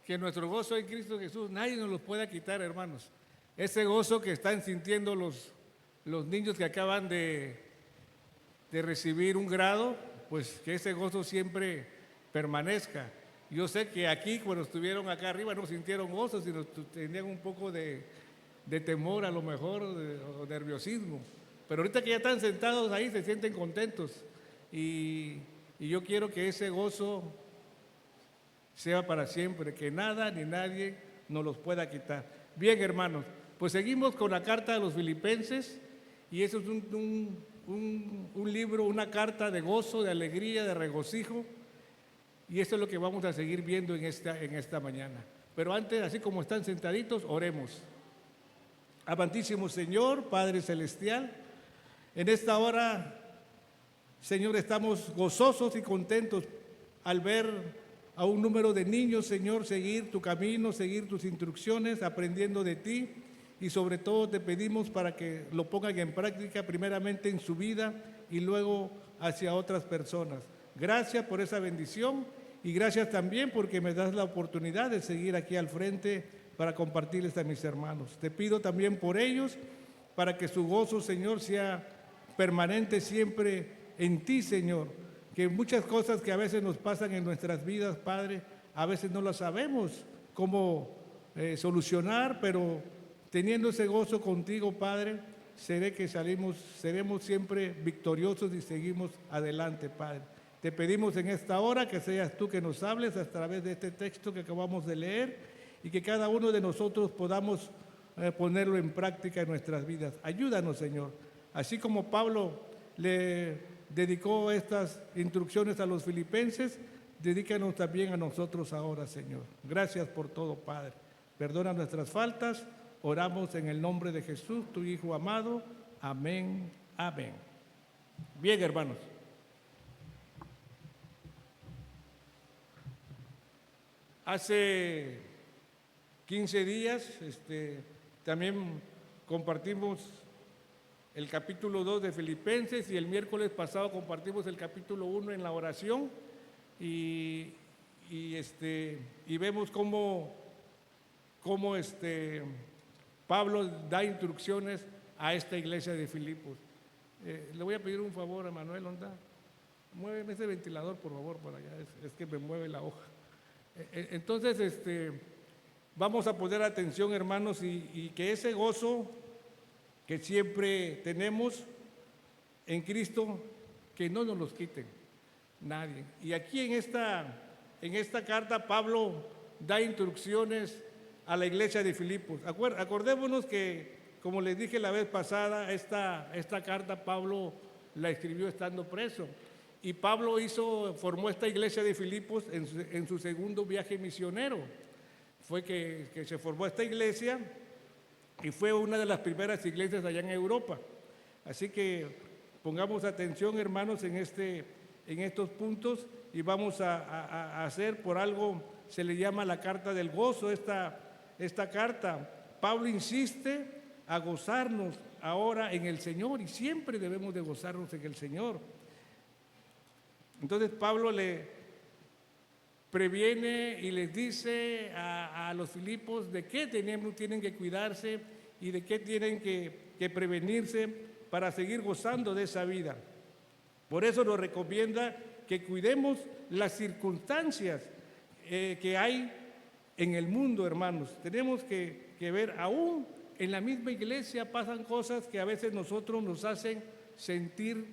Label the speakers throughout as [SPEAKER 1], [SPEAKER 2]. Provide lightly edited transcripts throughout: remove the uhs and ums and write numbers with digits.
[SPEAKER 1] que nuestro gozo en Cristo Jesús nadie nos lo pueda quitar, hermanos. Ese gozo que están sintiendo los niños que acaban de recibir un grado, pues que ese gozo siempre permanezca. Yo sé que aquí, cuando estuvieron acá arriba, no sintieron gozo, sino tenían un poco de temor a lo mejor, o nerviosismo. Pero ahorita que ya están sentados ahí, se sienten contentos. Y yo quiero que ese gozo sea para siempre, que nada ni nadie nos los pueda quitar. Bien, hermanos, pues seguimos con la carta de los Filipenses, y eso es un libro, una carta de gozo, de alegría, de regocijo, y eso es lo que vamos a seguir viendo en esta mañana. Pero antes, así como están sentaditos, oremos. Amantísimo Señor, Padre Celestial, en esta hora, Señor, estamos gozosos y contentos al ver a un número de niños, Señor, seguir tu camino, seguir tus instrucciones, aprendiendo de ti, y sobre todo te pedimos para que lo pongan en práctica primeramente en su vida y luego hacia otras personas. Gracias por esa bendición y gracias también porque me das la oportunidad de seguir aquí al frente para compartirles a mis hermanos. Te pido también por ellos para que su gozo, Señor, sea permanente siempre en ti, Señor. Que muchas cosas que a veces nos pasan en nuestras vidas, Padre, a veces no las sabemos cómo solucionar, pero teniendo ese gozo contigo, Padre, seremos siempre victoriosos y seguimos adelante, Padre. Te pedimos en esta hora que seas tú que nos hables a través de este texto que acabamos de leer y que cada uno de nosotros podamos ponerlo en práctica en nuestras vidas. Ayúdanos, Señor. Así como Pablo le dedicó estas instrucciones a los filipenses, dedícanos también a nosotros ahora, Señor. Gracias por todo, Padre. Perdona nuestras faltas. Oramos en el nombre de Jesús, tu Hijo amado. Amén, amén. Bien, hermanos. Hace 15 días también compartimos el capítulo 2 de Filipenses y el miércoles pasado compartimos el capítulo 1 en la oración y vemos cómo Pablo da instrucciones a esta iglesia de Filipos. Le voy a pedir un favor a Manuel, ¿onda? Muéveme ese ventilador, por favor, para allá, es que me mueve la hoja. Entonces, vamos a poner atención, hermanos, y que ese gozo que siempre tenemos en Cristo, que no nos los quiten nadie. Y aquí en esta carta Pablo da instrucciones a la iglesia de Filipos. Acordémonos que, como les dije la vez pasada, esta carta Pablo la escribió estando preso. Y Pablo formó esta iglesia de Filipos en su segundo viaje misionero. Fue que se formó esta iglesia y fue una de las primeras iglesias allá en Europa. Así que pongamos atención, hermanos, en estos puntos y vamos a hacer por algo, se le llama la carta del gozo, esta carta. Pablo insiste a gozarnos ahora en el Señor y siempre debemos de gozarnos en el Señor. Entonces Pablo le previene y les dice a los Filipos de qué tienen que cuidarse y de qué tienen que prevenirse para seguir gozando de esa vida. Por eso nos recomienda que cuidemos las circunstancias que hay en el mundo, hermanos. Tenemos que ver, aún en la misma iglesia pasan cosas que a veces nosotros nos hacen sentir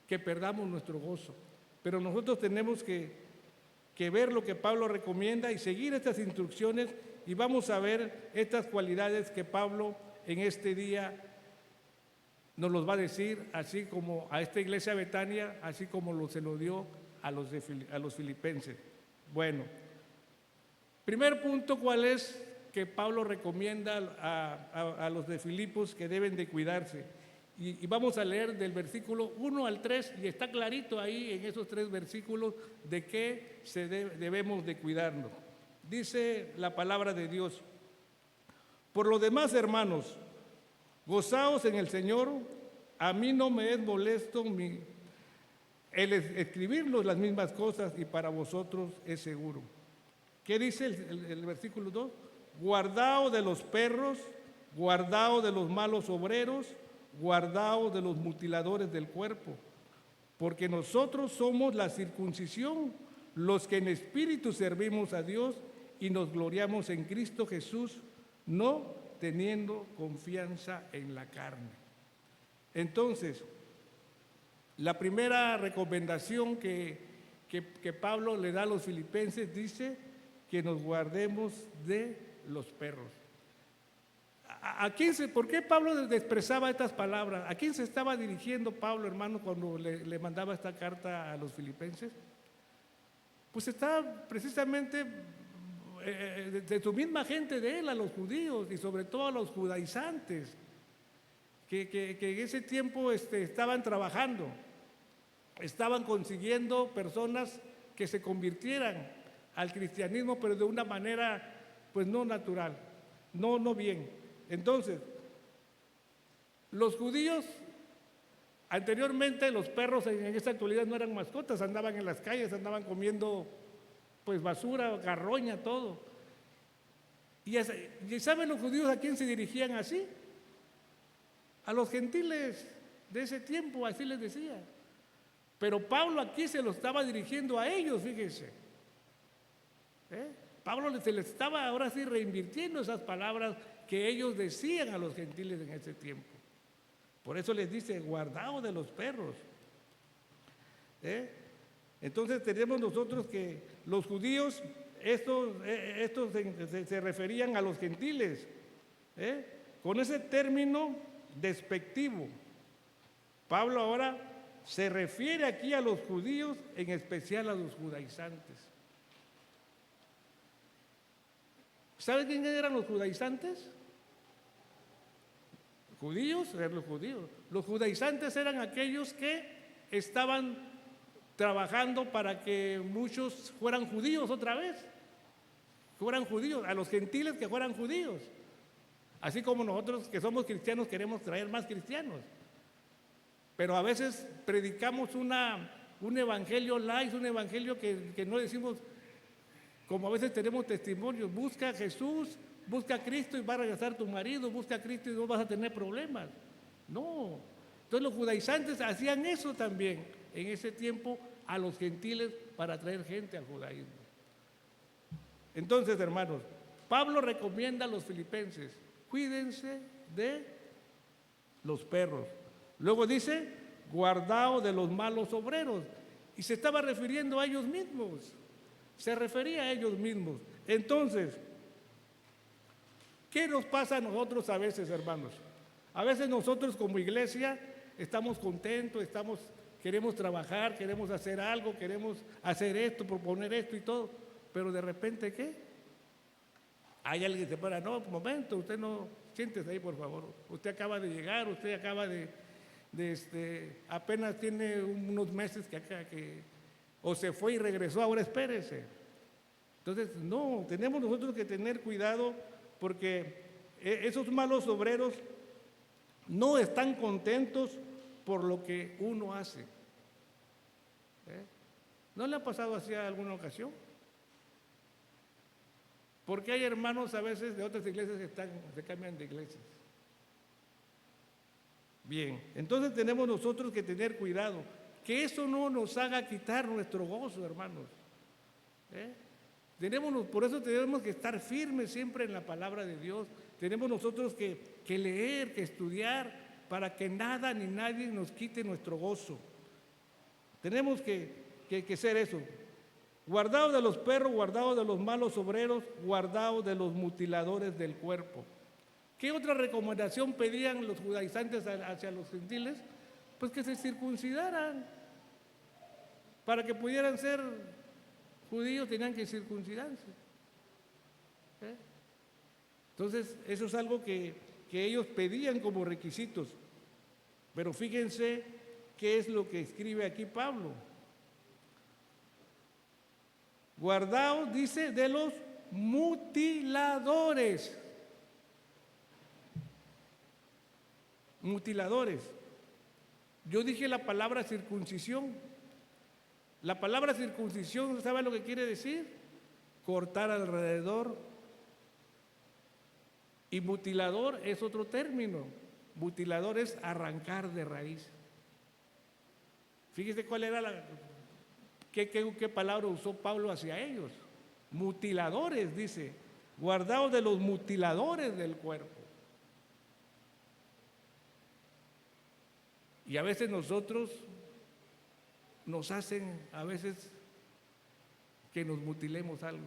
[SPEAKER 1] que perdamos nuestro gozo. Pero nosotros tenemos que ver lo que Pablo recomienda y seguir estas instrucciones, y vamos a ver estas cualidades que Pablo en este día nos los va a decir, así como a esta iglesia Betania, así como se lo dio a los filipenses. Bueno, primer punto, ¿cuál es? Que Pablo recomienda a los de Filipos que deben de cuidarse. Y vamos a leer del versículo 1 al 3, y está clarito ahí en esos 3 versículos de qué debemos de cuidarnos. Dice la palabra de Dios: por lo demás, hermanos, gozaos en el Señor. A mí no me es molesto el escribirnos las mismas cosas, y para vosotros es seguro. ¿Qué dice el versículo 2? Guardaos de los perros, guardaos de los malos obreros, guardaos de los mutiladores del cuerpo, porque nosotros somos la circuncisión, los que en espíritu servimos a Dios y nos gloriamos en Cristo Jesús, no teniendo confianza en la carne. Entonces, la primera recomendación que Pablo le da a los filipenses dice que nos guardemos de los perros. ¿Por qué Pablo expresaba estas palabras? ¿A quién se estaba dirigiendo Pablo, hermano, cuando le mandaba esta carta a los filipenses? Pues estaba precisamente de su misma gente de él, a los judíos y sobre todo a los judaizantes, que en ese tiempo estaban trabajando, estaban consiguiendo personas que se convirtieran al cristianismo, pero de una manera pues no natural, no bien. Entonces, los judíos, anteriormente los perros en esta actualidad no eran mascotas, andaban en las calles, andaban comiendo pues basura, carroña, todo. ¿Y saben los judíos a quién se dirigían así? A los gentiles de ese tiempo, así les decía. Pero Pablo aquí se lo estaba dirigiendo a ellos, fíjense. Pablo se les estaba ahora sí reinvirtiendo esas palabras que ellos decían a los gentiles en ese tiempo. Por eso les dice, guardaos de los perros. Entonces tenemos nosotros que los judíos, estos se referían a los gentiles, con ese término despectivo. Pablo ahora se refiere aquí a los judíos, en especial a los judaizantes. ¿Saben quién eran los judaizantes? Judíos eran los judíos. Los judaizantes eran aquellos que estaban trabajando para que muchos fueran judíos otra vez, fueran judíos, a los gentiles que fueran judíos. Así como nosotros que somos cristianos queremos traer más cristianos. Pero a veces predicamos un evangelio light, un evangelio que no decimos, como a veces tenemos testimonios, busca a Jesús, busca a Cristo y va a regresar tu marido, busca a Cristo y no vas a tener problemas. No. Entonces los judaizantes hacían eso también en ese tiempo a los gentiles para atraer gente al judaísmo. Entonces, hermanos, Pablo recomienda a los filipenses, cuídense de los perros. Luego dice, guardaos de los malos obreros. Y se estaba refiriendo a ellos mismos. Se refería a ellos mismos. Entonces, ¿qué nos pasa a nosotros a veces, hermanos? A veces nosotros como iglesia estamos contentos, queremos trabajar, queremos hacer algo, queremos hacer esto, proponer esto y todo. Pero de repente, ¿qué? Hay alguien que se para, no, un momento, usted no, siéntese ahí por favor. Usted acaba de llegar, usted acaba apenas tiene unos meses o se fue y regresó, ahora espérese. Entonces, no, tenemos nosotros que tener cuidado porque esos malos obreros no están contentos por lo que uno hace. ¿No le ha pasado así a alguna ocasión? Porque hay hermanos a veces de otras iglesias que se cambian de iglesias. Bien, entonces tenemos nosotros que tener cuidado, que eso no nos haga quitar nuestro gozo, hermanos. Por eso tenemos que estar firmes siempre en la palabra de Dios. Tenemos nosotros que leer, que estudiar, para que nada ni nadie nos quite nuestro gozo. Tenemos que ser eso. Guardaos de los perros, guardaos de los malos obreros, guardaos de los mutiladores del cuerpo. ¿Qué otra recomendación pedían los judaizantes hacia los gentiles? Pues que se circuncidaran. Para que pudieran ser judíos tenían que circuncidarse. Entonces, eso es algo que ellos pedían como requisitos. Pero fíjense qué es lo que escribe aquí Pablo. Guardaos, dice, de los mutiladores. Mutiladores. Yo dije la palabra circuncisión. La palabra circuncisión, ¿sabe lo que quiere decir? cortar alrededor. Y mutilador es otro término. Mutilador es arrancar de raíz. Fíjese cuál era qué palabra usó Pablo hacia ellos. Mutiladores, dice, guardaos de los mutiladores del cuerpo. Y a veces nosotros nos hacen, a veces, que nos mutilemos algo.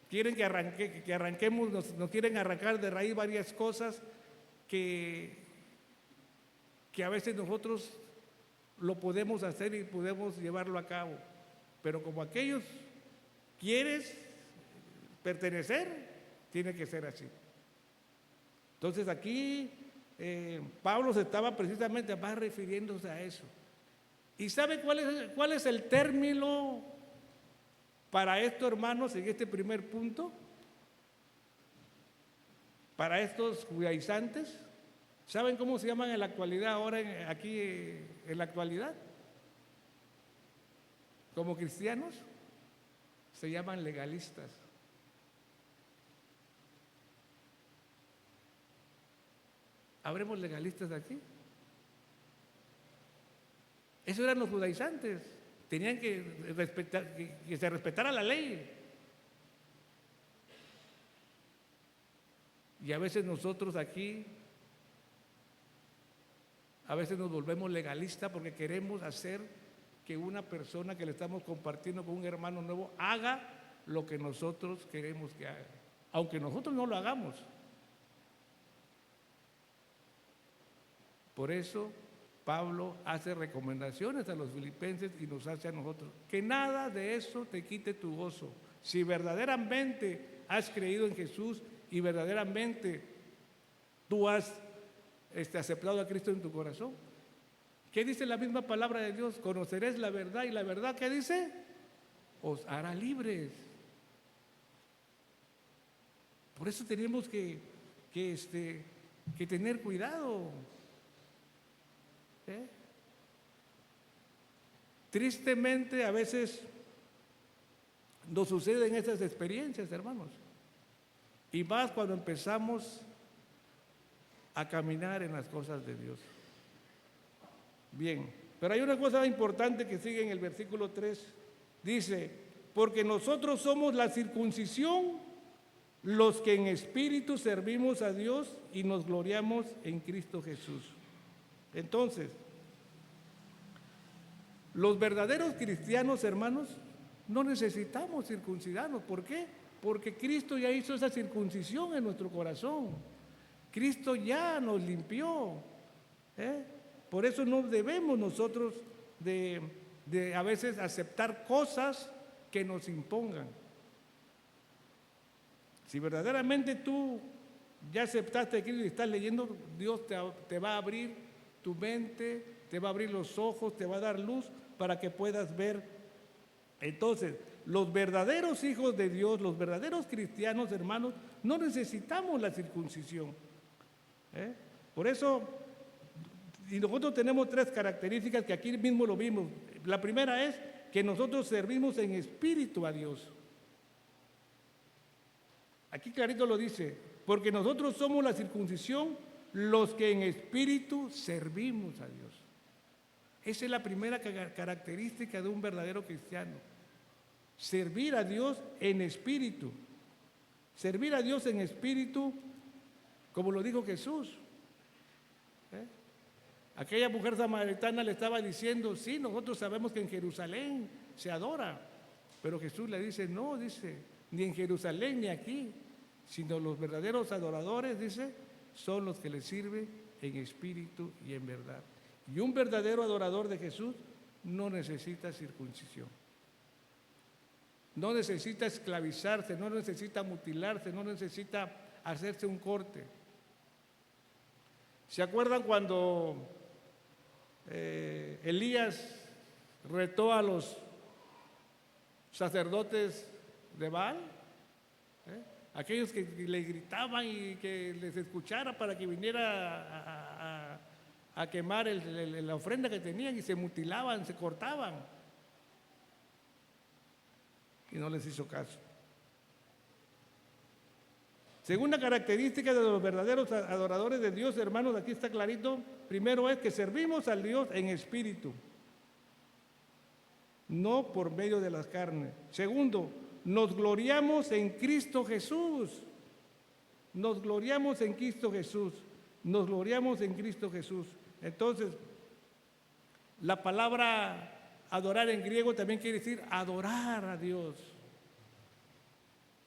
[SPEAKER 1] Quieren que arranquemos, nos quieren arrancar de raíz varias cosas que a veces nosotros lo podemos hacer y podemos llevarlo a cabo. Pero como aquellos quieres pertenecer, tiene que ser así. Entonces aquí Pablo se estaba precisamente más refiriéndose a eso. ¿Y sabe cuál es el término para esto, hermanos, en este primer punto? Para estos judaizantes, ¿saben cómo se llaman en la actualidad, ahora aquí en la actualidad? Como cristianos, se llaman legalistas. ¿Habremos legalistas aquí? Esos eran los judaizantes. Tenían que respetar, que se respetara la ley. Y a veces nosotros aquí, a veces nos volvemos legalistas porque queremos hacer que una persona que le estamos compartiendo con un hermano nuevo haga lo que nosotros queremos que haga, aunque nosotros no lo hagamos. Por eso Pablo hace recomendaciones a los filipenses y nos hace a nosotros. Que nada de eso te quite tu gozo. Si verdaderamente has creído en Jesús y verdaderamente tú has aceptado a Cristo en tu corazón. ¿Qué dice la misma palabra de Dios? Conoceréis la verdad, y la verdad, ¿qué dice? Os hará libres. Por eso tenemos que tener cuidado. Tristemente a veces nos suceden esas experiencias, hermanos, y más cuando empezamos a caminar en las cosas de Dios. Bien, pero hay una cosa importante que sigue en el versículo 3, dice, porque nosotros somos la circuncisión, los que en espíritu servimos a Dios y nos gloriamos en Cristo Jesús. Entonces, los verdaderos cristianos, hermanos, no necesitamos circuncidarnos. ¿Por qué? Porque Cristo ya hizo esa circuncisión en nuestro corazón. Cristo ya nos limpió. Por eso no debemos nosotros de a veces aceptar cosas que nos impongan. Si verdaderamente tú ya aceptaste a Cristo y estás leyendo, Dios te va a abrir tu mente, te va a abrir los ojos, te va a dar luz para que puedas ver. Entonces, los verdaderos hijos de Dios, los verdaderos cristianos, hermanos, no necesitamos la circuncisión. Por eso, y nosotros tenemos 3 características que aquí mismo lo vimos. La primera es que nosotros servimos en espíritu a Dios. Aquí clarito lo dice, porque nosotros somos la circuncisión, los que en espíritu servimos a Dios. Esa es la primera característica de un verdadero cristiano. Servir a Dios en espíritu. Servir a Dios en espíritu, como lo dijo Jesús. Aquella mujer samaritana le estaba diciendo, sí, nosotros sabemos que en Jerusalén se adora, pero Jesús le dice, no, dice, ni en Jerusalén ni aquí, sino los verdaderos adoradores, dice, son los que le sirven en espíritu y en verdad. Y un verdadero adorador de Jesús no necesita circuncisión. No necesita esclavizarse, no necesita mutilarse, no necesita hacerse un corte. ¿Se acuerdan cuando Elías retó a los sacerdotes de Baal? Aquellos que le gritaban y que les escuchara para que viniera a quemar la ofrenda que tenían, y se mutilaban, se cortaban. y no les hizo caso. Segunda característica de los verdaderos adoradores de Dios, hermanos, aquí está clarito. Primero es que servimos al Dios en espíritu, no por medio de las carnes. Segundo, nos gloriamos en Cristo Jesús. Nos gloriamos en Cristo Jesús. Nos gloriamos en Cristo Jesús. Entonces, la palabra adorar en griego también quiere decir adorar a Dios.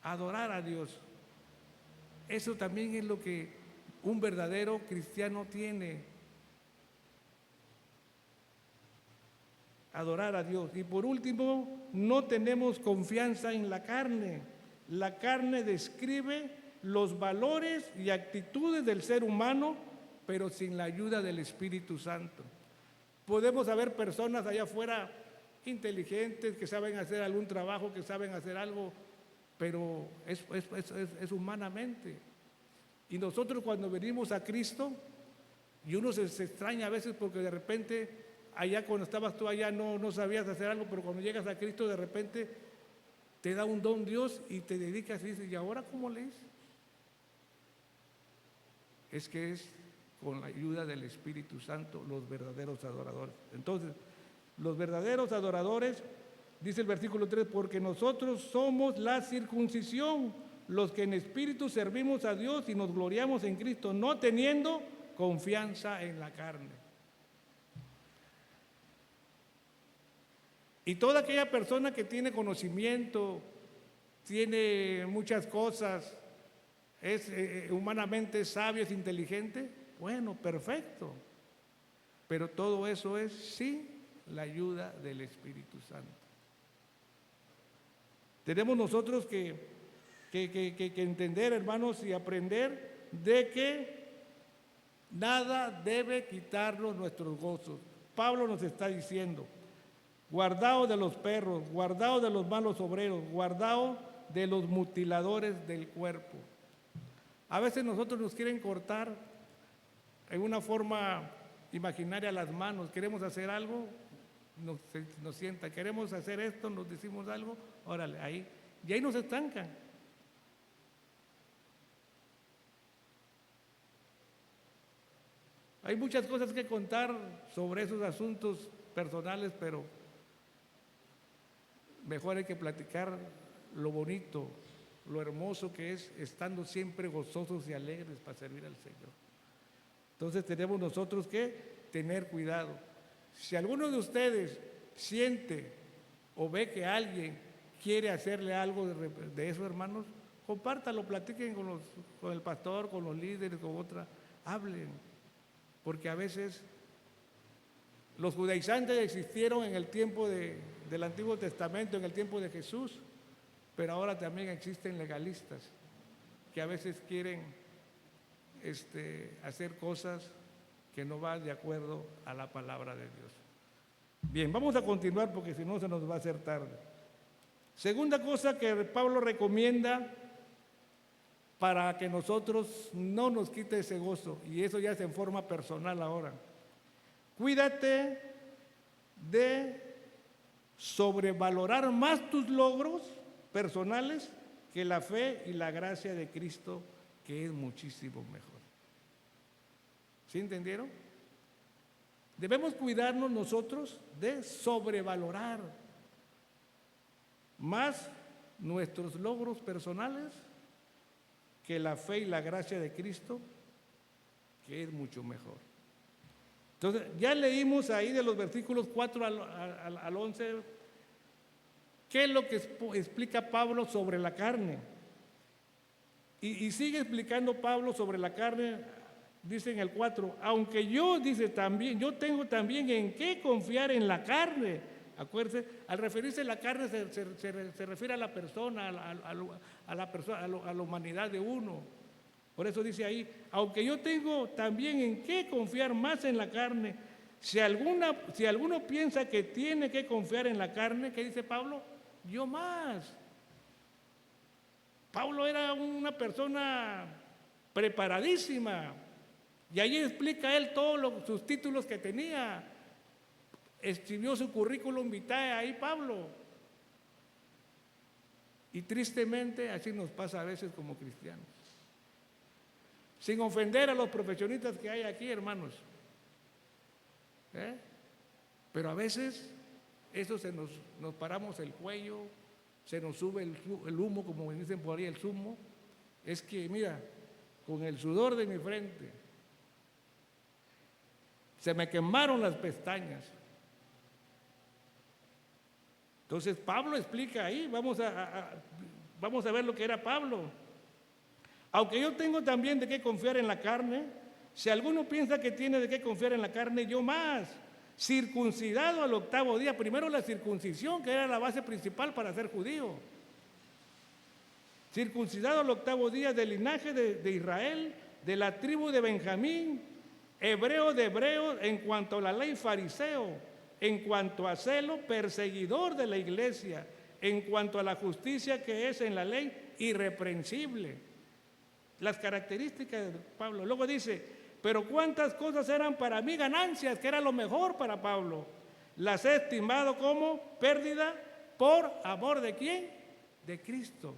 [SPEAKER 1] Adorar a Dios. Eso también es lo que un verdadero cristiano tiene. Adorar a Dios. Y por último, no tenemos confianza en la carne. La carne describe los valores y actitudes del ser humano, pero sin la ayuda del Espíritu Santo. Podemos haber personas allá afuera inteligentes que saben hacer algún trabajo, que saben hacer algo, pero es humanamente. Y nosotros cuando venimos a Cristo, y uno se extraña a veces porque de repente, allá cuando estabas tú allá no sabías hacer algo, pero cuando llegas a Cristo de repente te da un don Dios y te dedicas y dices, ¿y ahora cómo le hice? Es que es con la ayuda del Espíritu Santo los verdaderos adoradores. Entonces, los verdaderos adoradores, dice el versículo 3, porque nosotros somos la circuncisión, los que en espíritu servimos a Dios y nos gloriamos en Cristo, no teniendo confianza en la carne. Y toda aquella persona que tiene conocimiento, tiene muchas cosas, es humanamente sabio, es inteligente, bueno, perfecto. Pero todo eso es sin la ayuda del Espíritu Santo. Tenemos nosotros que entender, hermanos, y aprender de que nada debe quitarnos nuestros gozos. Pablo nos está diciendo, guardaos de los perros, guardaos de los malos obreros, guardaos de los mutiladores del cuerpo. A veces nosotros nos quieren cortar en una forma imaginaria las manos. Queremos hacer algo, nos sienta. Queremos hacer esto, nos decimos algo, órale, ahí. Y ahí nos estancan. Hay muchas cosas que contar sobre esos asuntos personales, pero mejor hay que platicar lo bonito, lo hermoso que es estando siempre gozosos y alegres para servir al Señor. Entonces tenemos nosotros que tener cuidado. Si alguno de ustedes siente o ve que alguien quiere hacerle algo de eso, hermanos, compártalo, platiquen con el pastor, con los líderes, con otra, hablen. Porque a veces los judaizantes existieron en el tiempo del Antiguo Testamento, en el tiempo de Jesús, pero ahora también existen legalistas que a veces quieren hacer cosas que no van de acuerdo a la palabra de Dios. Bien, vamos a continuar porque si no se nos va a hacer tarde. Segunda cosa que Pablo recomienda para que nosotros no nos quite ese gozo, y eso ya es en forma personal ahora. Cuídate de sobrevalorar más tus logros personales que la fe y la gracia de Cristo, que es muchísimo mejor. ¿Sí entendieron? Debemos cuidarnos nosotros de sobrevalorar más nuestros logros personales que la fe y la gracia de Cristo, que es mucho mejor. Entonces, ya leímos ahí de los versículos 4 al 11, qué es lo que explica Pablo sobre la carne. Y sigue explicando Pablo sobre la carne, dice en el 4, aunque yo, dice también, yo tengo también en qué confiar en la carne. Acuérdense, al referirse a la carne se refiere a la persona, a la humanidad de uno. Por eso dice ahí, aunque yo tengo también en qué confiar más en la carne, si alguno piensa que tiene que confiar en la carne, ¿qué dice Pablo? Yo más. Pablo era una persona preparadísima, y ahí explica él todos sus títulos que tenía. Escribió su currículum vitae ahí Pablo. Y tristemente así nos pasa a veces como cristianos. Sin ofender a los profesionistas que hay aquí, hermanos. Pero a veces eso nos paramos el cuello, se nos sube el humo, como me dicen por ahí, el zumo. Es que, mira, con el sudor de mi frente, se me quemaron las pestañas. Entonces Pablo explica ahí, vamos a ver lo que era Pablo. Aunque yo tengo también de qué confiar en la carne, si alguno piensa que tiene de qué confiar en la carne, yo más. Circuncidado al 8º día, primero la circuncisión, que era la base principal para ser judío. Circuncidado al 8º día, del linaje de Israel, de la tribu de Benjamín, hebreo de hebreos, en cuanto a la ley fariseo, en cuanto a celo, perseguidor de la iglesia, en cuanto a la justicia que es en la ley, irreprensible. Las características de Pablo. Luego dice, pero cuántas cosas eran para mí ganancias, que era lo mejor para Pablo. Las he estimado como pérdida por amor de ¿quién? De Cristo.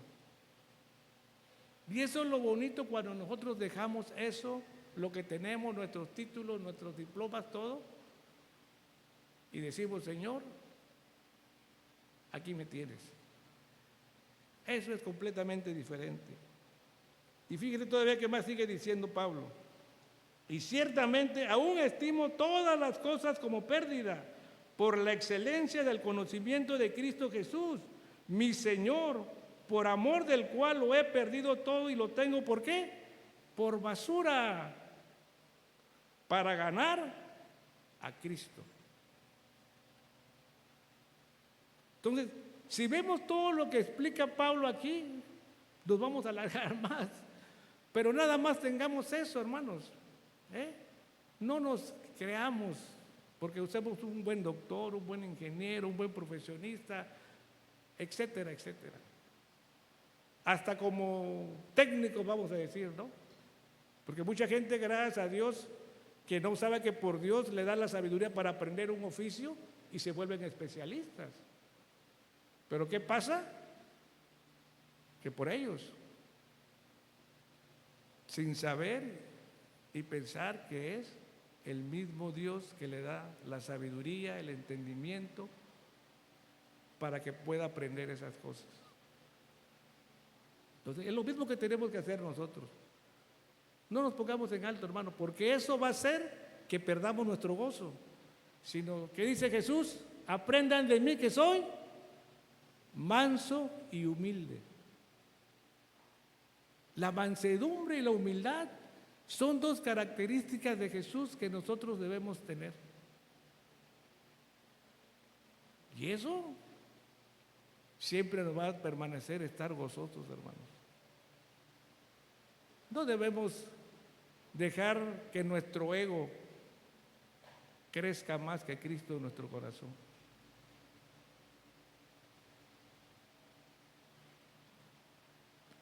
[SPEAKER 1] Y eso es lo bonito cuando nosotros dejamos eso, lo que tenemos, nuestros títulos, nuestros diplomas, todo, y decimos, Señor, aquí me tienes. Eso es completamente diferente. Y fíjate todavía que más sigue diciendo Pablo. Y ciertamente aún estimo todas las cosas como pérdida por la excelencia del conocimiento de Cristo Jesús, mi Señor, por amor del cual lo he perdido todo y lo tengo, ¿por qué? Por basura, para ganar a Cristo. Entonces, si vemos todo lo que explica Pablo aquí, nos vamos a alargar más. Pero nada más tengamos eso, hermanos. No nos creamos porque usamos un buen doctor, un buen ingeniero, un buen profesionista, etcétera, etcétera. Hasta como técnico, vamos a decir, ¿no? Porque mucha gente, gracias a Dios, que no sabe que por Dios le da la sabiduría para aprender un oficio y se vuelven especialistas. Pero ¿qué pasa? Que por ellos, sin saber y pensar que es el mismo Dios que le da la sabiduría, el entendimiento para que pueda aprender esas cosas. Entonces, es lo mismo que tenemos que hacer nosotros. No nos pongamos en alto, hermano, porque eso va a hacer que perdamos nuestro gozo. Sino que dice Jesús, aprendan de mí que soy manso y humilde. La mansedumbre y la humildad son dos características de Jesús que nosotros debemos tener. Y eso siempre nos va a permanecer estar gozosos, hermanos. No debemos dejar que nuestro ego crezca más que Cristo en nuestro corazón.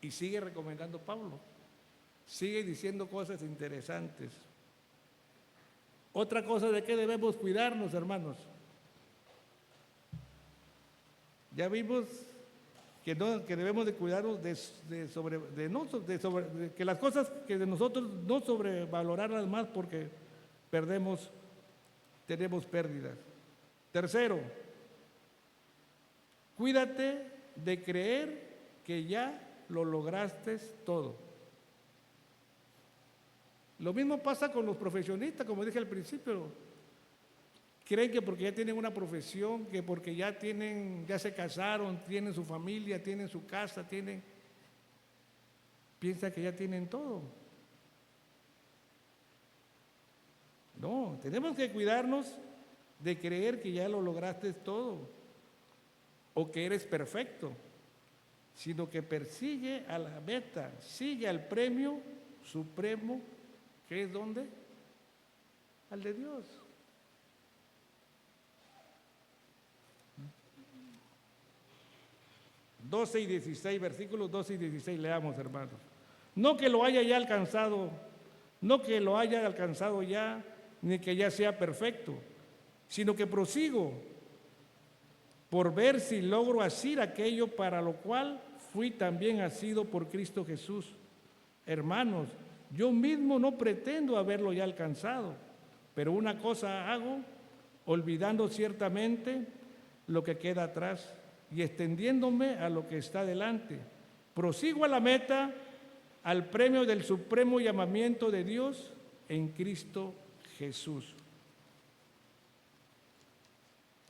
[SPEAKER 1] Y sigue recomendando Pablo. Sigue diciendo cosas interesantes. Otra cosa de que debemos cuidarnos, hermanos. Ya vimos que debemos de cuidarnos que las cosas que de nosotros no sobrevalorarlas más porque tenemos pérdidas. Tercero, cuídate de creer que ya lo lograste todo. Lo mismo pasa con los profesionistas, como dije al principio. Creen que porque ya tienen una profesión, que porque ya se casaron, tienen su familia, tienen su casa, piensan que ya tienen todo. No, tenemos que cuidarnos de creer que ya lo lograste todo o que eres perfecto, sino que persigue a la meta, sigue al premio supremo, que es ¿dónde? Al de Dios. Versículos 12 y 16, leamos, hermanos. No que lo haya ya alcanzado, no que lo haya alcanzado ya, ni que ya sea perfecto, sino que prosigo por ver si logro asir aquello para lo cual
[SPEAKER 2] fui también asido por Cristo Jesús. Hermanos, yo mismo no pretendo haberlo ya alcanzado, pero una cosa hago, olvidando ciertamente lo que queda atrás y extendiéndome a lo que está delante. Prosigo a la meta, al premio del supremo llamamiento de Dios en Cristo Jesús.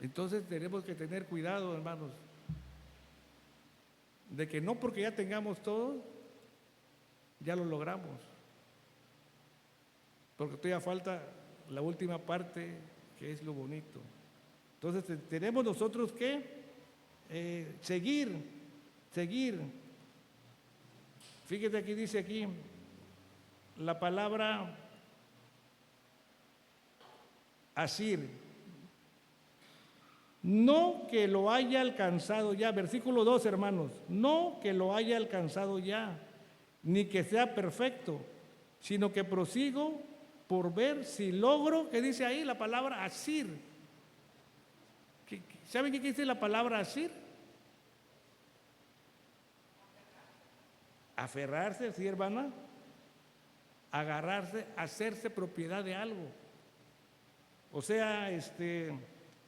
[SPEAKER 2] Entonces tenemos que tener cuidado, hermanos, de que no porque ya tengamos todo, ya lo logramos. Porque todavía falta la última parte, que es lo bonito. Entonces tenemos nosotros que seguir. Fíjate, aquí dice aquí la palabra asir. No que lo haya alcanzado ya, versículo 2, hermanos, no que lo haya alcanzado ya, ni que sea perfecto, sino que prosigo por ver si logro, que dice ahí la palabra asir. ¿Saben qué dice la palabra asir? Aferrarse, ¿sí, hermana? Agarrarse, hacerse propiedad de algo. O sea,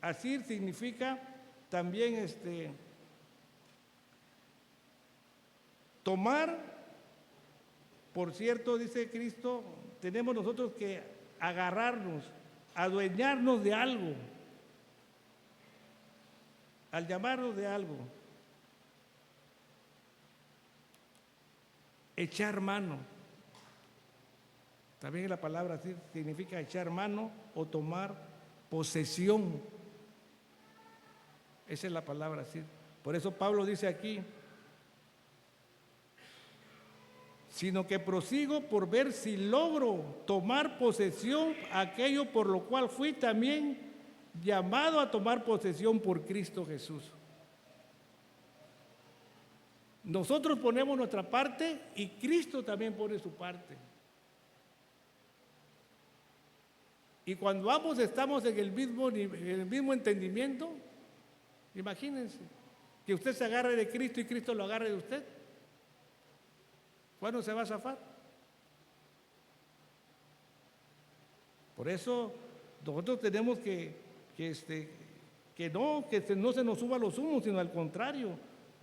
[SPEAKER 2] asir significa también tomar. Por cierto, dice Cristo, tenemos nosotros que agarrarnos, adueñarnos de algo, al llamarnos de algo. Echar mano. También la palabra así significa echar mano o tomar posesión. Esa es la palabra así. Por eso Pablo dice aquí, sino que prosigo por ver si logro tomar posesión aquello por lo cual fui también llamado a tomar posesión por Cristo Jesús. Nosotros ponemos nuestra parte y Cristo también pone su parte. Y cuando ambos estamos en el mismo entendimiento, imagínense que usted se agarre de Cristo y Cristo lo agarre de usted. ¿Cuándo se va a zafar? Por eso nosotros tenemos que no se nos suba los humos, sino al contrario.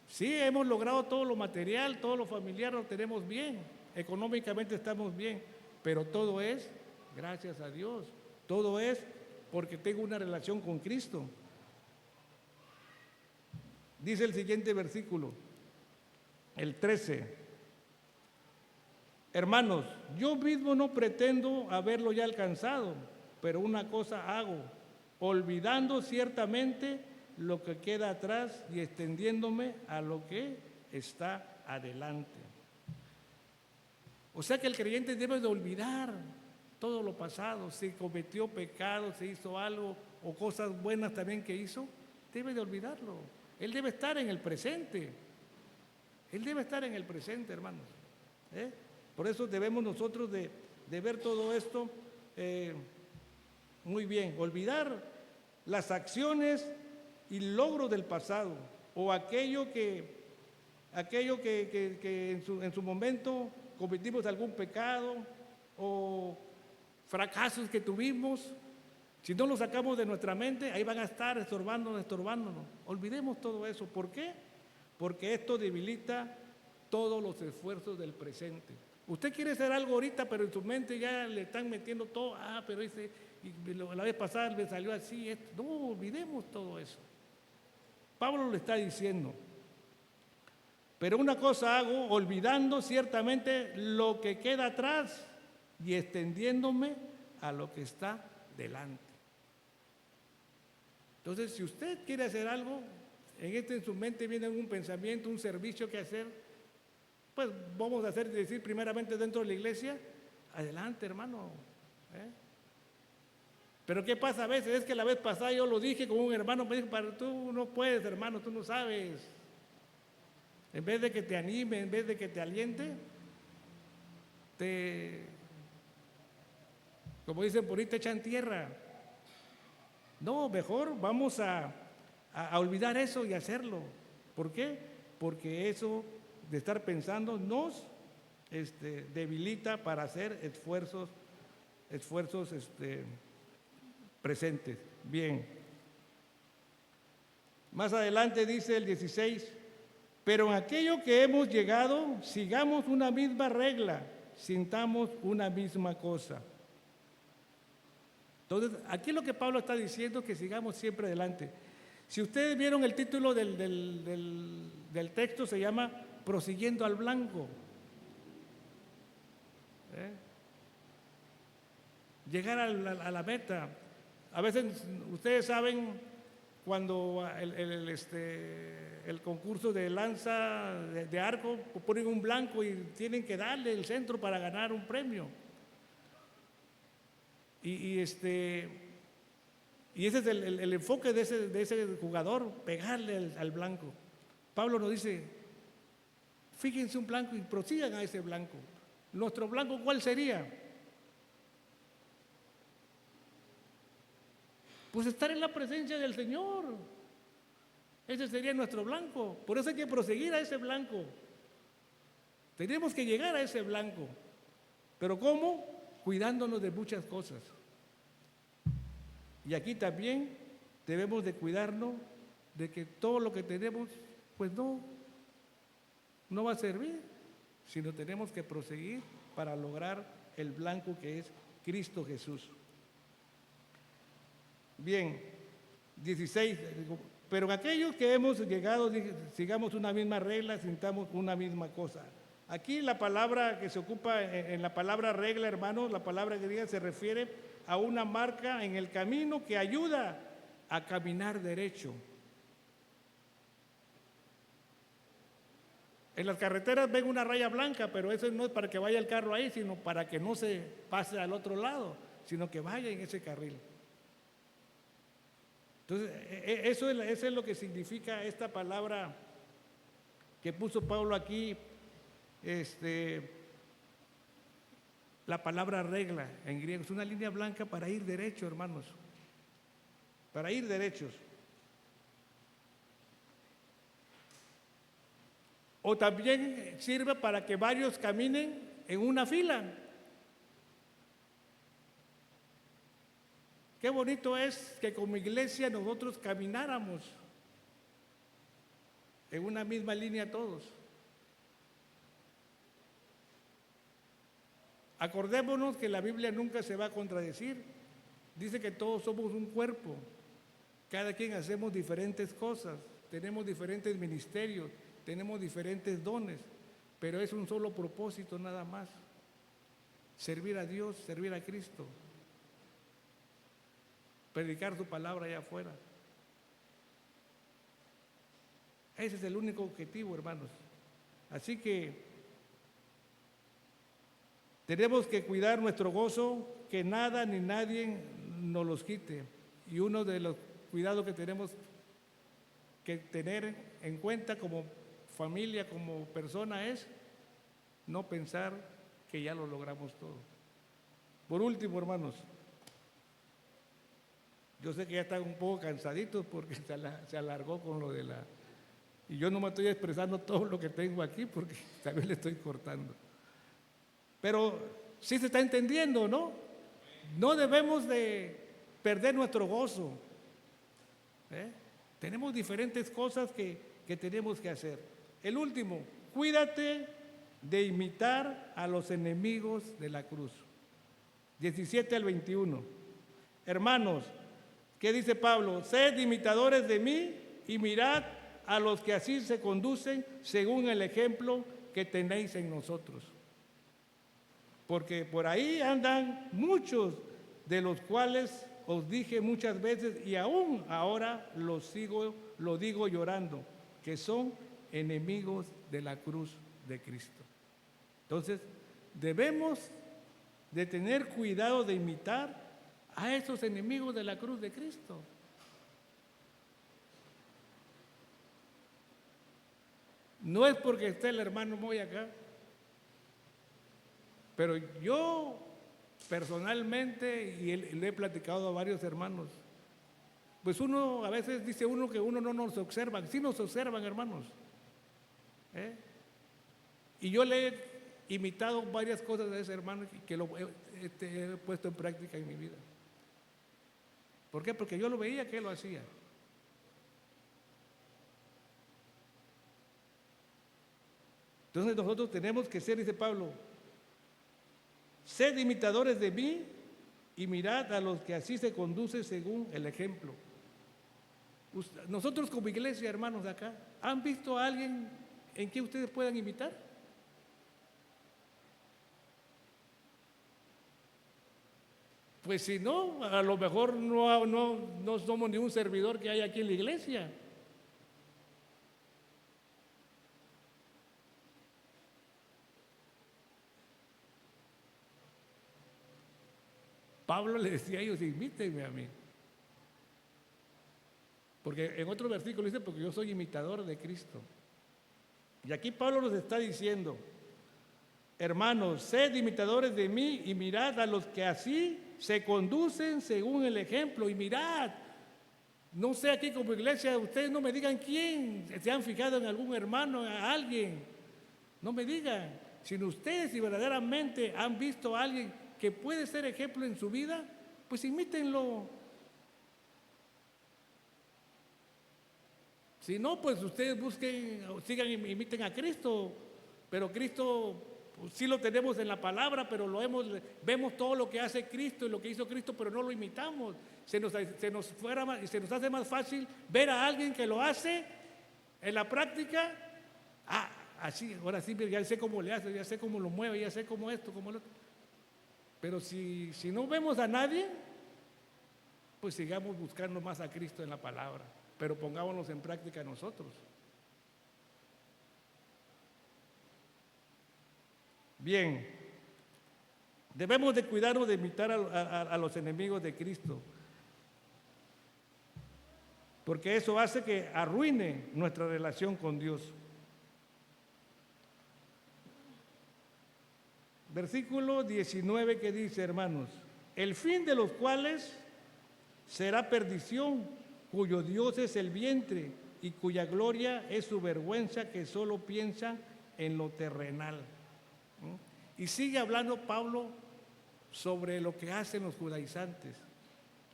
[SPEAKER 2] Sí, hemos logrado todo lo material, todo lo familiar lo tenemos bien, económicamente estamos bien, pero todo es gracias a Dios, todo es porque tengo una relación con Cristo. Dice el siguiente versículo, el 13. Hermanos, yo mismo no pretendo haberlo ya alcanzado, pero una cosa hago, olvidando ciertamente lo que queda atrás y extendiéndome a lo que está adelante. O sea que el creyente debe de olvidar todo lo pasado. Si cometió pecado, se hizo algo o cosas buenas también que hizo, debe de olvidarlo. Él debe estar en el presente. Él debe estar en el presente, hermanos. Por eso debemos nosotros de ver todo esto muy bien. Olvidar las acciones y logros del pasado o aquello que en su momento cometimos algún pecado o fracasos que tuvimos. Si no los sacamos de nuestra mente, ahí van a estar estorbándonos. Olvidemos todo eso. ¿Por qué? Porque esto debilita todos los esfuerzos del presente. Usted quiere hacer algo ahorita, pero en su mente ya le están metiendo todo. Pero la vez pasada le salió así. No, olvidemos todo eso. Pablo le está diciendo, pero una cosa hago, olvidando ciertamente lo que queda atrás y extendiéndome a lo que está delante. Entonces, si usted quiere hacer algo, en su mente viene un pensamiento, un servicio que hacer, pues vamos a decir primeramente dentro de la iglesia, adelante, hermano. Pero ¿qué pasa a veces? Es que la vez pasada yo lo dije con un hermano, me dijo, tú no puedes, hermano, tú no sabes. En vez de que te anime, en vez de que te aliente, como dicen por ahí, te echan tierra. No, mejor vamos a olvidar eso y hacerlo. ¿Por qué? Porque eso de estar pensando nos debilita para hacer esfuerzos presentes. Bien. Más adelante dice el 16, pero en aquello que hemos llegado, sigamos una misma regla, sintamos una misma cosa. Entonces, aquí lo que Pablo está diciendo es que sigamos siempre adelante. Si ustedes vieron el título del texto, se llama Prosiguiendo al blanco. Llegar a la meta. A veces, ustedes saben, cuando el concurso de lanza de arco, ponen un blanco y tienen que darle el centro para ganar un premio. Y ese es el enfoque de ese jugador, pegarle al blanco. Pablo nos dice, fíjense un blanco y prosigan a ese blanco. ¿Nuestro blanco cuál sería? Pues estar en la presencia del Señor. Ese sería nuestro blanco. Por eso hay que proseguir a ese blanco. Tenemos que llegar a ese blanco. ¿Pero cómo? Cuidándonos de muchas cosas. Y aquí también debemos de cuidarnos de que todo lo que tenemos, pues no va a servir, sino tenemos que proseguir para lograr el blanco que es Cristo Jesús. Bien, 16, pero en aquellos que hemos llegado, sigamos una misma regla, sintamos una misma cosa. Aquí la palabra que se ocupa en la palabra regla, hermanos, la palabra griega se refiere a una marca en el camino que ayuda a caminar derecho. En las carreteras ven una raya blanca, pero eso no es para que vaya el carro ahí, sino para que no se pase al otro lado, sino que vaya en ese carril. Entonces, eso es lo que significa esta palabra que puso Pablo aquí, la palabra regla en griego. Es una línea blanca para ir derecho, hermanos, para ir derechos. O también sirve para que varios caminen en una fila. Qué bonito es que como iglesia nosotros camináramos en una misma línea todos. Acordémonos que la Biblia nunca se va a contradecir. Dice que todos somos un cuerpo. Cada quien hacemos diferentes cosas, tenemos diferentes ministerios, tenemos diferentes dones, pero es un solo propósito nada más. Servir a Dios, servir a Cristo. Predicar su palabra allá afuera. Ese es el único objetivo, hermanos. Así que tenemos que cuidar nuestro gozo, que nada ni nadie nos los quite. Y uno de los cuidados que tenemos que tener en cuenta como familia, como persona, es no pensar que ya lo logramos todo. Por último, hermanos, yo sé que ya están un poco cansaditos porque se alargó con lo de la... Y yo no me estoy expresando todo lo que tengo aquí porque también le estoy cortando. Pero sí se está entendiendo, ¿no? No debemos de perder nuestro gozo. Tenemos diferentes cosas que tenemos que hacer. El último, cuídate de imitar a los enemigos de la cruz. 17 al 21. Hermanos, ¿qué dice Pablo? Sed imitadores de mí y mirad a los que así se conducen según el ejemplo que tenéis en nosotros. Porque por ahí andan muchos de los cuales os dije muchas veces y aún ahora lo digo llorando, que son enemigos de la cruz de Cristo. Entonces, debemos de tener cuidado de imitar a esos enemigos de la cruz de Cristo. No es porque esté el hermano Moy acá, pero yo personalmente, y le he platicado a varios hermanos, pues uno a veces dice uno que uno no nos observan, sí nos observan, hermanos. Y yo le he imitado varias cosas de ese hermano que lo he puesto en práctica en mi vida. ¿Por qué? Porque yo lo veía que él lo hacía. Entonces nosotros tenemos que ser, dice Pablo, sed imitadores de mí y mirad a los que así se conducen según el ejemplo. Nosotros como iglesia, hermanos de acá, ¿han visto a alguien en que ustedes puedan imitar? Pues si no, a lo mejor no somos ni un servidor que hay aquí en la iglesia. Pablo le decía a ellos, imítenme a mí. Porque en otro versículo dice, porque yo soy imitador de Cristo. Y aquí Pablo nos está diciendo, hermanos, sed imitadores de mí y mirad a los que así se conducen según el ejemplo. Y mirad, no sé aquí como iglesia, ustedes no me digan quién, se han fijado en algún hermano, a alguien. No me digan, sino ustedes si verdaderamente han visto a alguien que puede ser ejemplo en su vida, pues imítenlo. Si no, pues ustedes busquen, sigan, imiten a Cristo, pero Cristo pues, sí lo tenemos en la palabra, pero vemos todo lo que hace Cristo y lo que hizo Cristo, pero no lo imitamos. Se nos hace más fácil ver a alguien que lo hace en la práctica. Así, ahora sí, ya sé cómo le hace, ya sé cómo lo mueve, ya sé cómo esto, cómo lo otro. Pero si no vemos a nadie, pues sigamos buscando más a Cristo en la palabra, pero pongámonos en práctica nosotros. Bien, debemos de cuidarnos de imitar a los enemigos de Cristo, porque eso hace que arruine nuestra relación con Dios. Versículo 19 que dice, hermanos, el fin de los cuales será perdición, cuyo Dios es el vientre y cuya gloria es su vergüenza, que solo piensan en lo terrenal. Y sigue hablando Pablo sobre lo que hacen los judaizantes.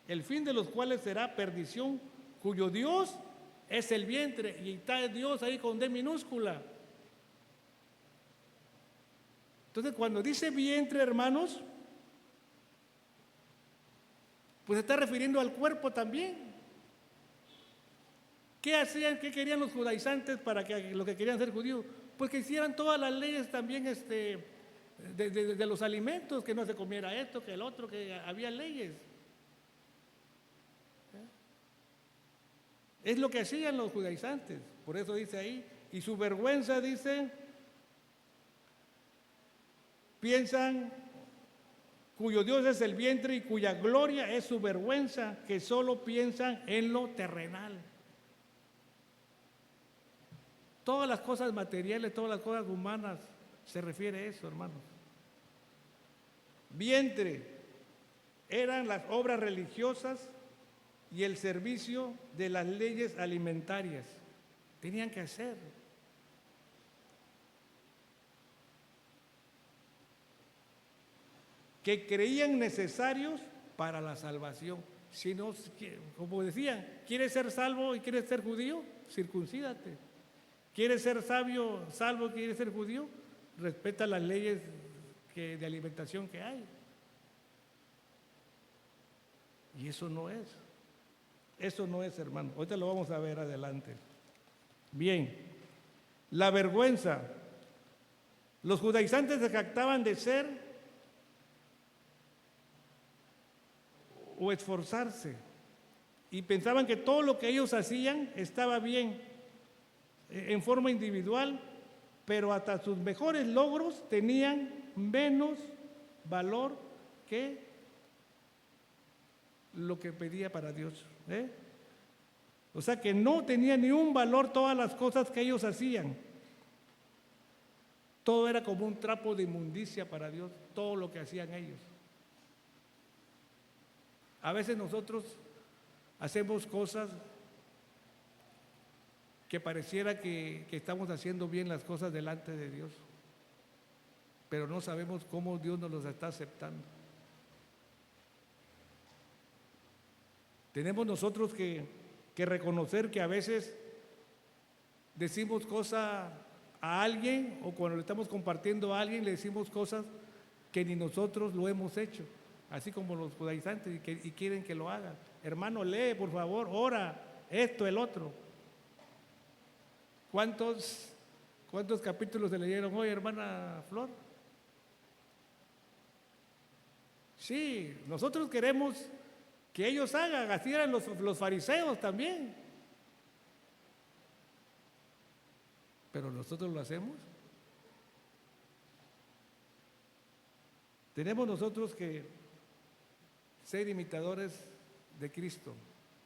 [SPEAKER 2] El fin de los cuales será perdición, cuyo Dios es el vientre, y está Dios ahí con D minúscula. Entonces, cuando dice vientre, hermanos, pues se está refiriendo al cuerpo también. ¿Qué hacían, qué querían los judaizantes para que lo que querían ser judíos? Pues que hicieran todas las leyes también de los alimentos, que no se comiera esto, que el otro, que había leyes. Es lo que hacían los judaizantes, por eso dice ahí, y su vergüenza, dice, piensan, cuyo Dios es el vientre y cuya gloria es su vergüenza, que solo piensan en lo terrenal. Todas las cosas materiales, todas las cosas humanas, se refiere a eso, hermanos. Vientre eran las obras religiosas y el servicio de las leyes alimentarias. Tenían que hacer. Que creían necesarios para la salvación. Si no, como decían, ¿quieres ser salvo y quieres ser judío? Circuncídate. ¿Quieres ser salvo y quieres ser judío? Respeta las leyes de alimentación que hay. Y eso no es, hermano. Ahorita lo vamos a ver adelante. Bien, la vergüenza. Los judaizantes se jactaban de ser o esforzarse y pensaban que todo lo que ellos hacían estaba bien en forma individual, pero hasta sus mejores logros tenían menos valor que lo que pedía para Dios. O sea que no tenía ni un valor todas las cosas que ellos hacían. Todo era como un trapo de inmundicia para Dios, todo lo que hacían ellos. A veces nosotros hacemos cosas que pareciera que estamos haciendo bien las cosas delante de Dios. pero no sabemos cómo Dios nos los está aceptando. Tenemos nosotros que reconocer que a veces decimos cosas a alguien, o cuando le estamos compartiendo a alguien le decimos cosas que ni nosotros lo hemos hecho, así como los judaizantes y quieren que lo hagan. Hermano, lee, por favor, ora, esto, el otro. ¿Cuántos capítulos se leyeron hoy, hermana Flor? Sí, nosotros queremos que ellos hagan, así eran los fariseos también. Pero nosotros lo hacemos. Tenemos nosotros que ser imitadores de Cristo.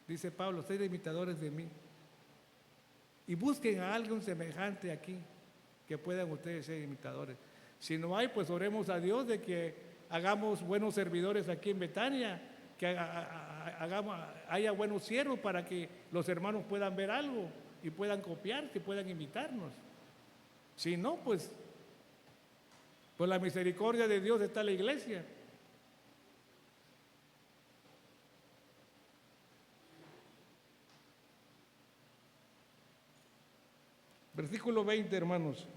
[SPEAKER 2] Dice Pablo, ser imitadores de mí. Y busquen a alguien semejante aquí, que puedan ustedes ser imitadores. Si no hay, pues oremos a Dios de que hagamos buenos servidores aquí en Betania, que haya buenos siervos para que los hermanos puedan ver algo y puedan copiar, que puedan imitarnos. Si no, pues por la misericordia de Dios está la iglesia. Versículo 20, hermanos.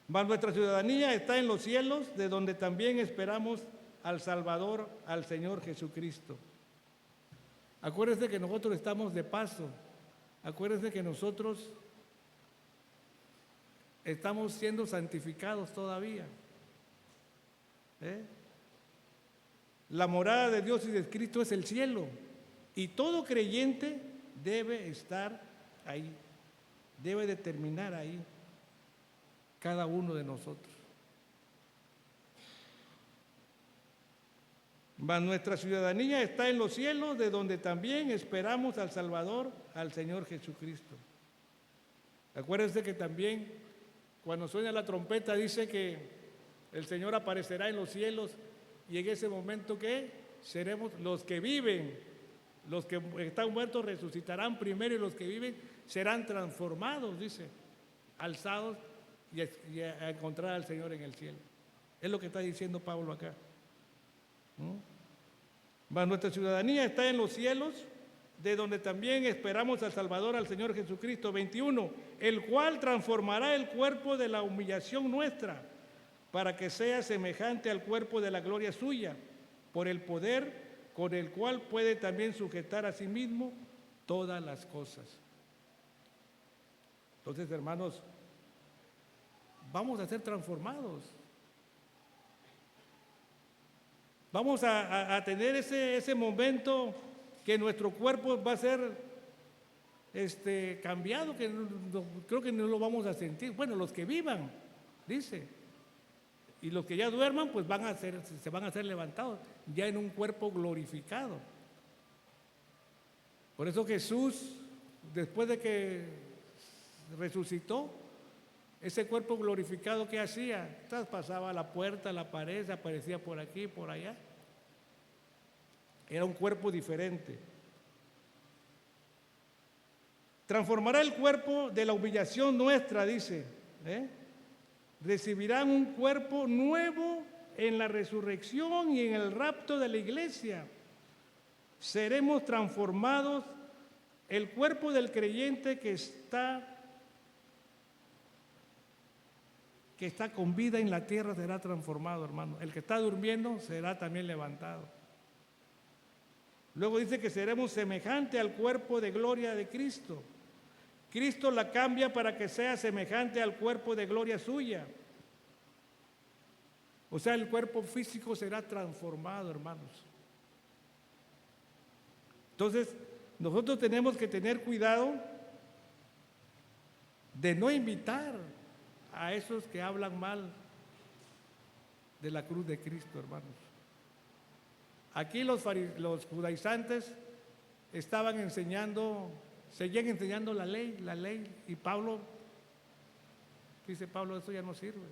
[SPEAKER 2] Mas nuestra ciudadanía está en los cielos, de donde también esperamos al Salvador, al Señor Jesucristo. Acuérdense que nosotros estamos de paso. Acuérdense que nosotros estamos siendo santificados todavía. La morada de Dios y de Cristo es el cielo. Y todo creyente debe estar ahí. Debe de terminar ahí. Cada uno de nosotros. Mas nuestra ciudadanía está en los cielos, de donde también esperamos al Salvador, al Señor Jesucristo. Acuérdense que también cuando suena la trompeta dice que el Señor aparecerá en los cielos, y en ese momento que seremos los que viven, los que están muertos resucitarán primero, y los que viven serán transformados, dice, alzados y a encontrar al Señor en el cielo. Es lo que está diciendo Pablo acá. Mas nuestra ciudadanía está en los cielos, de donde también esperamos al Salvador, al Señor Jesucristo. 21, el cual transformará el cuerpo de la humillación nuestra, para que sea semejante al cuerpo de la gloria suya, por el poder con el cual puede también sujetar a sí mismo todas las cosas. Entonces, hermanos, vamos a ser transformados. Vamos a tener ese momento que nuestro cuerpo va a ser cambiado, que creo que no lo vamos a sentir. Bueno, los que vivan, dice, y los que ya duerman, pues se van a ser levantados ya en un cuerpo glorificado. Por eso Jesús, después de que resucitó, ese cuerpo glorificado, ¿qué hacía? Traspasaba la puerta, la pared, aparecía por aquí, por allá. Era un cuerpo diferente. Transformará el cuerpo de la humillación nuestra, dice. Recibirán un cuerpo nuevo en la resurrección y en el rapto de la iglesia. Seremos transformados. El cuerpo del creyente que está con vida en la tierra será transformado, hermano. El que está durmiendo será también levantado. Luego dice que seremos semejante al cuerpo de gloria de Cristo. Cristo la cambia para que sea semejante al cuerpo de gloria suya. O sea, el cuerpo físico será transformado, hermanos. Entonces, nosotros tenemos que tener cuidado de no invitar a esos que hablan mal de la cruz de Cristo, hermanos. Aquí los judaizantes estaban enseñando, seguían enseñando la ley, y Pablo, dice Pablo, eso ya no sirve.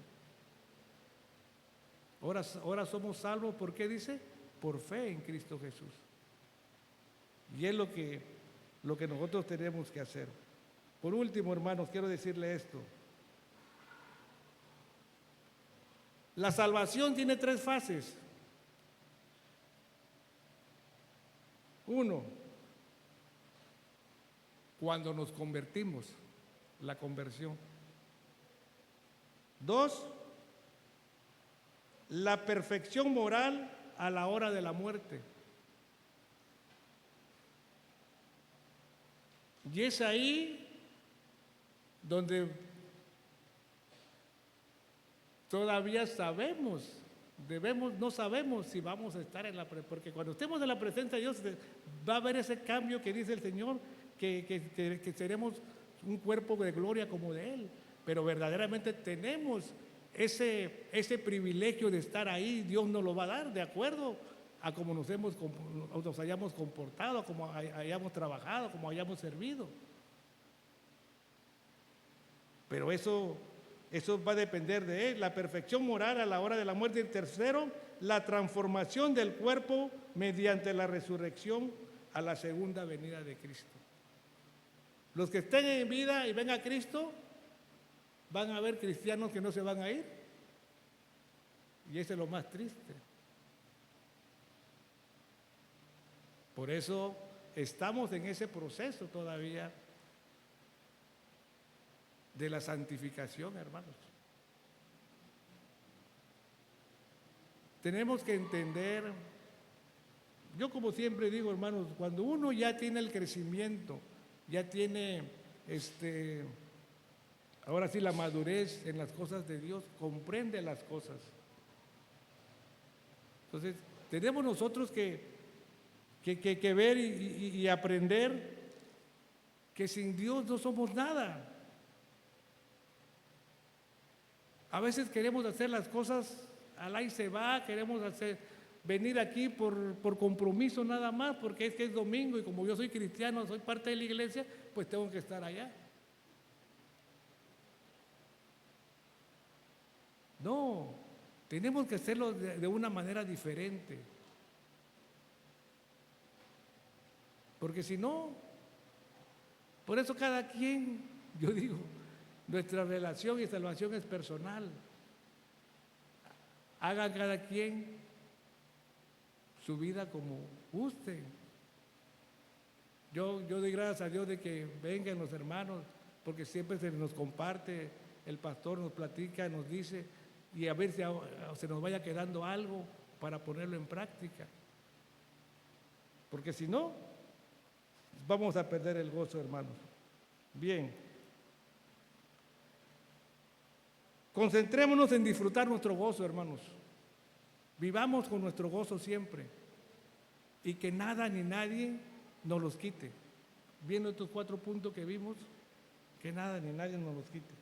[SPEAKER 2] Ahora somos salvos, ¿por qué dice? Por fe en Cristo Jesús. Y es lo que nosotros tenemos que hacer. Por último, hermanos, quiero decirle esto. La salvación tiene 3 fases. 1, cuando nos convertimos, la conversión. 2, la perfección moral a la hora de la muerte. Y es ahí donde todavía no sabemos si vamos a estar en porque cuando estemos en la presencia de Dios va a haber ese cambio que dice el Señor, que seremos un cuerpo de gloria como de Él, pero verdaderamente tenemos ese privilegio de estar ahí. Dios nos lo va a dar de acuerdo a cómo nos hayamos comportado, a cómo hayamos trabajado, cómo hayamos servido. Pero eso va a depender de Él. La perfección moral a la hora de la muerte. Y tercero, la transformación del cuerpo mediante la resurrección a la segunda venida de Cristo. Los que estén en vida y ven a Cristo, van a ver cristianos que no se van a ir. Y eso es lo más triste. Por eso estamos en ese proceso todavía de la santificación, hermanos. Tenemos que entender, yo como siempre digo, hermanos, cuando uno ya tiene el crecimiento, ya tiene ahora sí la madurez en las cosas de Dios, comprende las cosas. Entonces, tenemos nosotros que ver y aprender que sin Dios no somos nada. A veces queremos hacer las cosas al ahí se va, queremos venir aquí por compromiso nada más, porque es que es domingo y como yo soy cristiano, soy parte de la iglesia, pues tengo que estar allá. No, tenemos que hacerlo de una manera diferente. Porque si no, por eso cada quien, yo digo, nuestra relación y salvación es personal. Haga cada quien su vida como guste. Yo doy gracias a Dios de que vengan los hermanos, porque siempre se nos comparte, el pastor nos platica, nos dice, y a ver si se nos vaya quedando algo para ponerlo en práctica. Porque si no, vamos a perder el gozo, hermanos. Bien. Concentrémonos en disfrutar nuestro gozo, hermanos. Vivamos con nuestro gozo siempre. Y que nada ni nadie nos los quite. Viendo estos 4 puntos que vimos, que nada ni nadie nos los quite.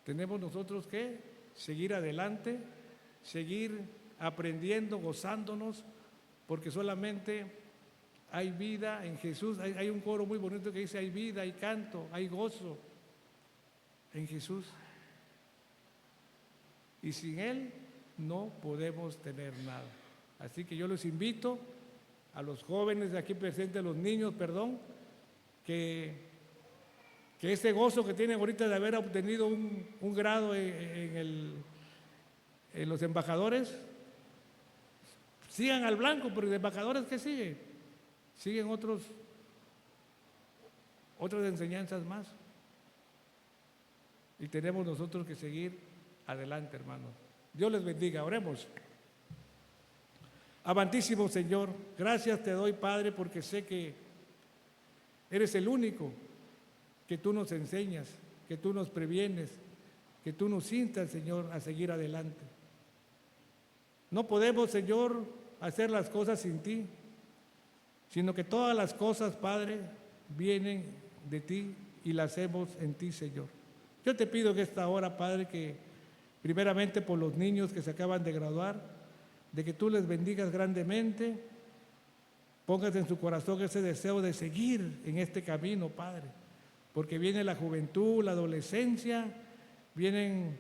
[SPEAKER 2] Tenemos nosotros que seguir adelante, seguir aprendiendo, gozándonos, porque solamente hay vida en Jesús. Hay un coro muy bonito que dice: hay vida, hay canto, hay gozo en Jesús. Y sin Él no podemos tener nada. Así que yo los invito a los jóvenes aquí presentes, a los niños, que ese gozo que tienen ahorita de haber obtenido un grado en los embajadores, sigan al blanco, pero de embajadores, ¿qué sigue? Siguen otras enseñanzas más. Y tenemos nosotros que seguir adelante, hermanos. Dios les bendiga. Oremos. Amantísimo Señor, gracias te doy, Padre, porque sé que eres el único que tú nos enseñas, que tú nos previenes, que tú nos instas, Señor, a seguir adelante. No podemos, Señor, hacer las cosas sin ti, sino que todas las cosas, Padre, vienen de ti y las hacemos en ti, Señor. Yo te pido que esta hora, Padre, que primeramente por los niños que se acaban de graduar, de que tú les bendigas grandemente, pongas en su corazón ese deseo de seguir en este camino, Padre, porque viene la juventud, la adolescencia, vienen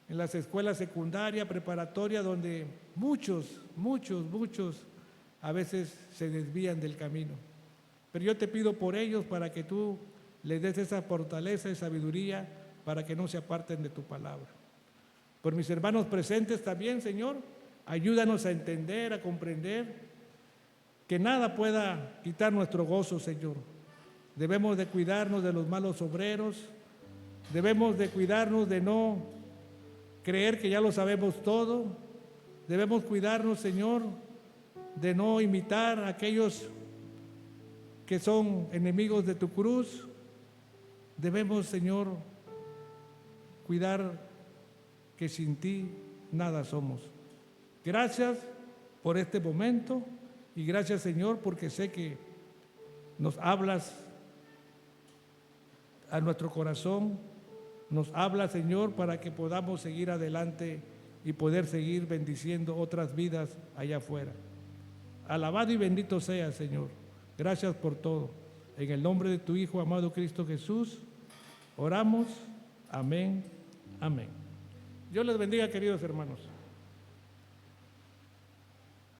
[SPEAKER 2] en las escuelas secundarias, preparatoria, donde muchos a veces se desvían del camino. Pero yo te pido por ellos para que tú les des esa fortaleza y sabiduría para que no se aparten de tu palabra. Por mis hermanos presentes también, Señor, ayúdanos a entender, a comprender, que nada pueda quitar nuestro gozo, Señor. Debemos de cuidarnos de los malos obreros, debemos de cuidarnos de no creer que ya lo sabemos todo, debemos cuidarnos, Señor, de no imitar a aquellos que son enemigos de tu cruz. Debemos, Señor, cuidar que sin ti nada somos. Gracias por este momento y gracias, Señor, porque sé que nos hablas a nuestro corazón, nos hablas, Señor, para que podamos seguir adelante y poder seguir bendiciendo otras vidas allá afuera. Alabado y bendito sea, Señor. Gracias por todo. En el nombre de tu Hijo amado Cristo Jesús, oramos. Amén. Amén. Dios les bendiga, queridos hermanos.